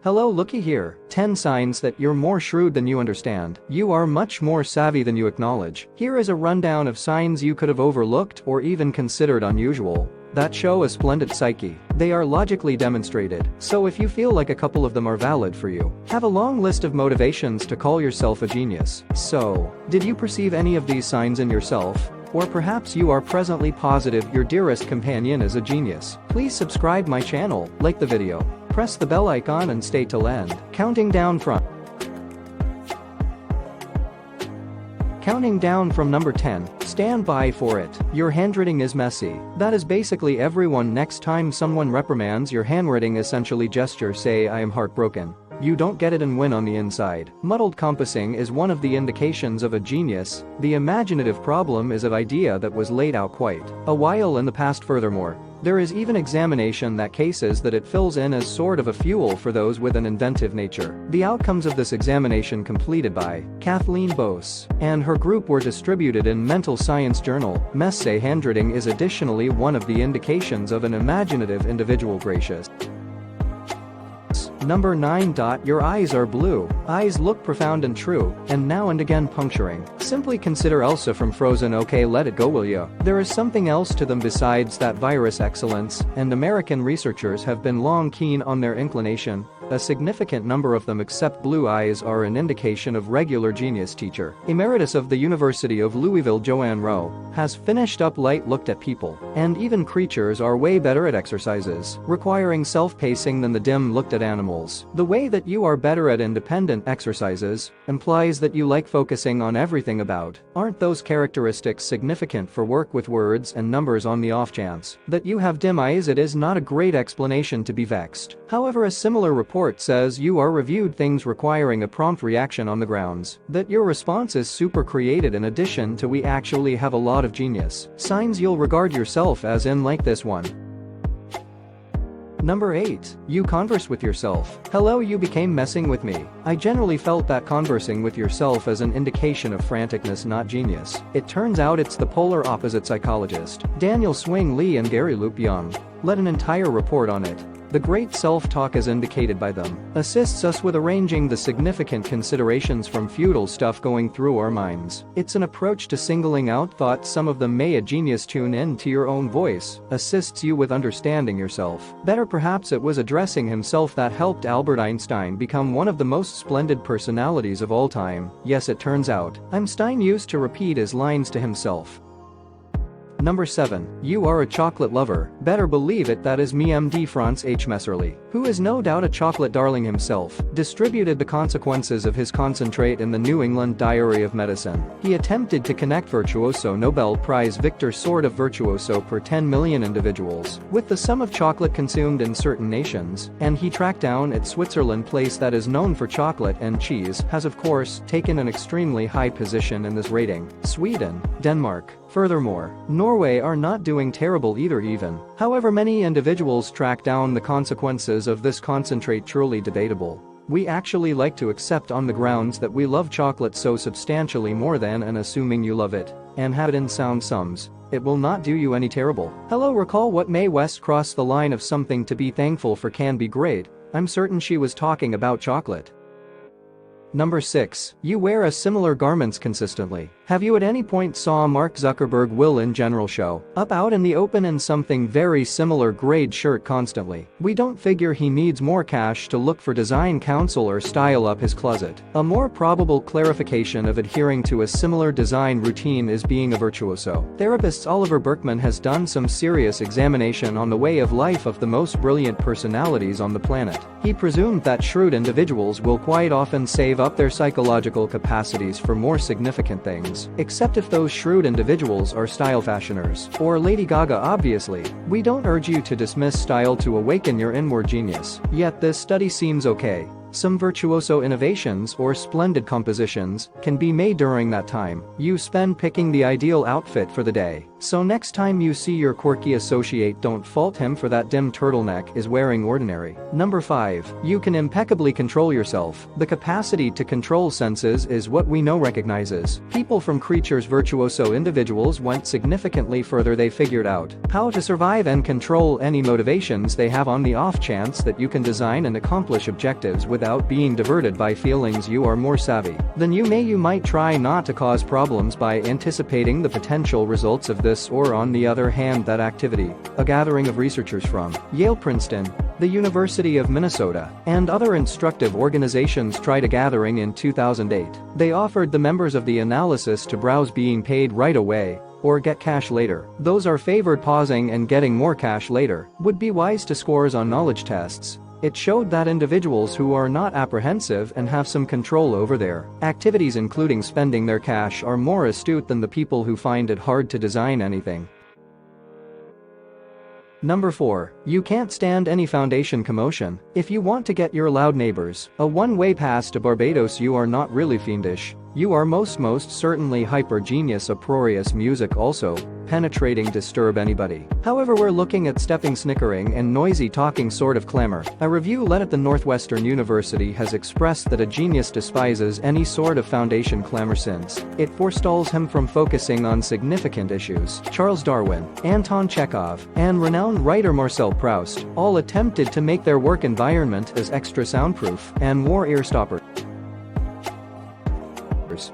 Hello, looky here. 10 signs that you're more shrewd than you understand. You are much more savvy than you acknowledge. Here is a rundown of signs you could have overlooked or even considered unusual that show a splendid psyche. They are logically demonstrated, so if you feel like a couple of them are valid for you, have a long list of motivations to call yourself a genius. So, did you perceive any of these signs in yourself? Or perhaps you are presently positive your dearest companion is a genius. Please subscribe my channel, like the video, press the bell icon and stay till end. Counting down from number 10. Stand by for it. Your handwriting is messy. That is basically everyone. Next time someone reprimands your handwriting, essentially gesture, say I am heartbroken. You don't get it and win on the inside. Muddled compassing is one of the indications of a genius. The imaginative problem is an idea that was laid out quite a while in the past. Furthermore, there is even examination that cases that it fills in as sort of a fuel for those with an inventive nature. The outcomes of this examination, completed by Kathleen Bose and her group, were distributed in Mental Science Journal. Messy handwriting is additionally one of the indications of an imaginative individual. Gracious. Number 9. Your eyes are blue. Eyes look profound and true, and now and again puncturing. Simply consider Elsa from Frozen. Okay, let it go, will ya? There is something else to them besides that virus excellence, and American researchers have been long keen on their inclination. A significant number of them accept blue eyes are an indication of regular genius. Teacher emeritus of the University of Louisville Joanne Rowe has finished up light looked at people, and even creatures are way better at exercises requiring self-pacing than the dim looked at animals. The way that you are better at independent exercises implies that you like focusing on everything about. Aren't those characteristics significant for work with words and numbers? On the off chance that you have dim eyes, it is not a great explanation to be vexed. However, a similar report says you are reviewed things requiring a prompt reaction on the grounds that your response is super created. In addition to we actually have a lot of genius signs you'll regard yourself as in, like this one. Number 8. You converse with yourself. Hello, you became messing with me. I generally felt that conversing with yourself is an indication of franticness, not genius. It turns out it's the polar opposite. Psychologist Daniel Swing Lee and Gary Loop Young led an entire report on it. The great self-talk, as indicated by them, assists us with arranging the significant considerations from futile stuff going through our minds. It's an approach to singling out thoughts. Some of them may a genius. Tune in to your own voice assists you with understanding yourself better. Perhaps it was addressing himself that helped Albert Einstein become one of the most splendid personalities of all time. Yes, it turns out Einstein used to repeat his lines to himself. Number 7. You are a chocolate lover. Better believe it, that is me. MD Franz H. Messerly, who is no doubt a chocolate darling himself, distributed the consequences of his concentrate in the New England Diary of Medicine. He attempted to connect virtuoso Nobel Prize victor sort of virtuoso per 10 million individuals with the sum of chocolate consumed in certain nations, and he tracked down at Switzerland, place that is known for chocolate and cheese, has of course taken an extremely high position in this rating. Sweden, Denmark. Furthermore, Norway are not doing terrible either even. However many individuals track down the consequences of this concentrate, truly debatable. We actually like to accept on the grounds that we love chocolate so substantially more than, and assuming you love it and have it in sound sums, it will not do you any terrible. Hello, recall what Mae West crossed the line of something to be thankful for can be great. I'm certain she was talking about chocolate. Number 6. You wear a similar garments consistently. Have you at any point saw Mark Zuckerberg will in general show up out in the open in something very similar grade shirt constantly? We don't figure he needs more cash to look for design counsel or style up his closet. A more probable clarification of adhering to a similar design routine is being a virtuoso. Therapist Oliver Berkman has done some serious examination on the way of life of the most brilliant personalities on the planet. He presumed that shrewd individuals will quite often save up their psychological capacities for more significant things, except if those shrewd individuals are style fashioners or Lady Gaga. Obviously, we don't urge you to dismiss style to awaken your inward genius, yet this study seems okay. Some virtuoso innovations or splendid compositions can be made during that time you spend picking the ideal outfit for the day. So next time you see your quirky associate, don't fault him for that dim turtleneck is wearing ordinary. Number 5. You can impeccably control yourself. The capacity to control senses is what we know recognizes. People from creatures virtuoso individuals went significantly further. They figured out how to survive and control any motivations they have on the off chance that you can design and accomplish objectives without being diverted by feelings. You are more savvy than you may. You might try not to cause problems by anticipating the potential results of this, or on the other hand that activity. A gathering of researchers from Yale, Princeton, the University of Minnesota, and other instructive organizations tried a gathering in 2008. They offered the members of the analysis to browse being paid right away or get cash later. Those are favored pausing and getting more cash later. Would be wise to scores on knowledge tests. It showed that individuals who are not apprehensive and have some control over their activities, including spending their cash, are more astute than the people who find it hard to design anything. Number 4. You can't stand any foundation commotion. If you want to get your loud neighbors a one-way pass to Barbados, you are not really fiendish. You are most certainly hyper-genius. Uproarious music also penetrating disturb anybody. However, we're looking at stepping, snickering and noisy talking sort of clamor. A review led at the Northwestern University has expressed that a genius despises any sort of foundation clamor since it forestalls him from focusing on significant issues. Charles Darwin, Anton Chekhov, and renowned writer Marcel Proust all attempted to make their work environment as extra soundproof and more ear-stopper.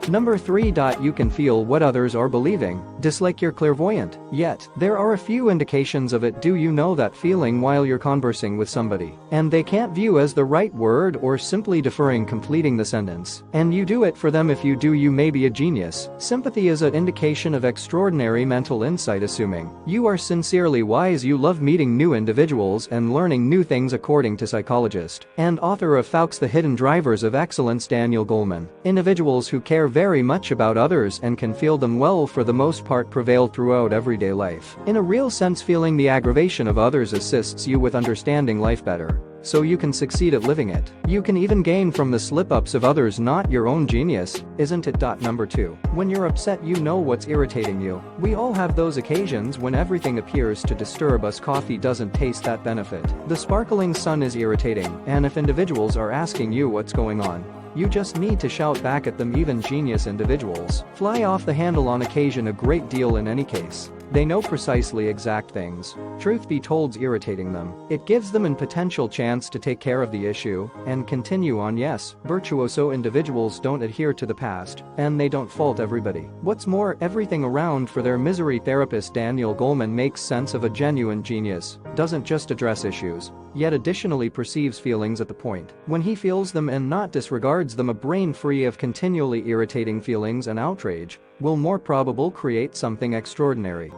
Number 3. You can feel what others are believing. Dislike you're clairvoyant, yet there are a few indications of it. Do you know that feeling while you're conversing with somebody and they can't view as the right word or simply deferring completing the sentence, and you do it for them? If you do, you may be a genius. Sympathy is an indication of extraordinary mental insight. Assuming you are sincerely wise, you love meeting new individuals and learning new things, according to psychologist and author of Foucault's The Hidden Drivers of Excellence, Daniel Goleman. Individuals who care very much about others and can feel them well for the most part prevail throughout everyday life. In a real sense, feeling the aggravation of others assists you with understanding life better, so you can succeed at living it. You can even gain from the slip-ups of others, not your own genius, isn't it? Number 2. When you're upset, you know what's irritating you. We all have those occasions when everything appears to disturb us. Coffee doesn't taste that benefit. The sparkling sun is irritating, and if individuals are asking you what's going on, you just need to shout back at them. Even genius individuals fly off the handle on occasion, a great deal in any case. They know precisely exact things, truth be told's irritating them. It gives them a potential chance to take care of the issue and continue on. Yes, virtuoso individuals don't adhere to the past, and they don't fault everybody. What's more, everything around for their misery. Therapist Daniel Goleman makes sense of a genuine genius, doesn't just address issues, yet additionally perceives feelings at the point when he feels them and not disregards them. A brain free of continually irritating feelings and outrage will more probable create something extraordinary.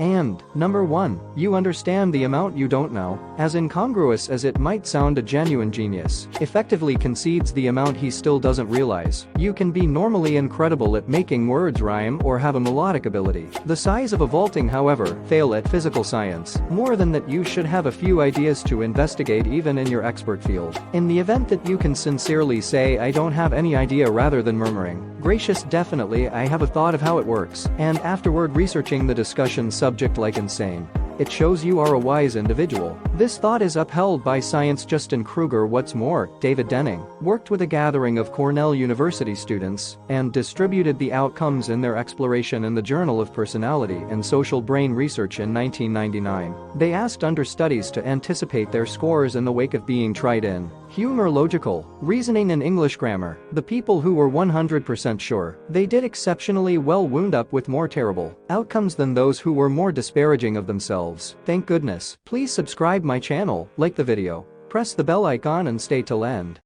And, number 1, you understand the amount you don't know. As incongruous as it might sound, a genuine genius effectively concedes the amount he still doesn't realize. You can be normally incredible at making words rhyme or have a melodic ability the size of a vaulting, however, fail at physical science. More than that, you should have a few ideas to investigate even in your expert field. In the event that you can sincerely say, I don't have any idea, rather than murmuring, gracious, definitely I have a thought of how it works, and afterward researching the discussion subject like insane, it shows you are a wise individual. This thought is upheld by science. Justin Kruger. What's more, David Denning worked with a gathering of Cornell University students and distributed the outcomes in their exploration in the Journal of Personality and Social Brain Research in 1999. They asked understudies to anticipate their scores in the wake of being tried in humor, logical reasoning, and English grammar. The people who were 100% sure they did exceptionally well wound up with more terrible outcomes than those who were more disparaging of themselves. Thank goodness. Please subscribe my channel, like the video, press the bell icon and stay till end.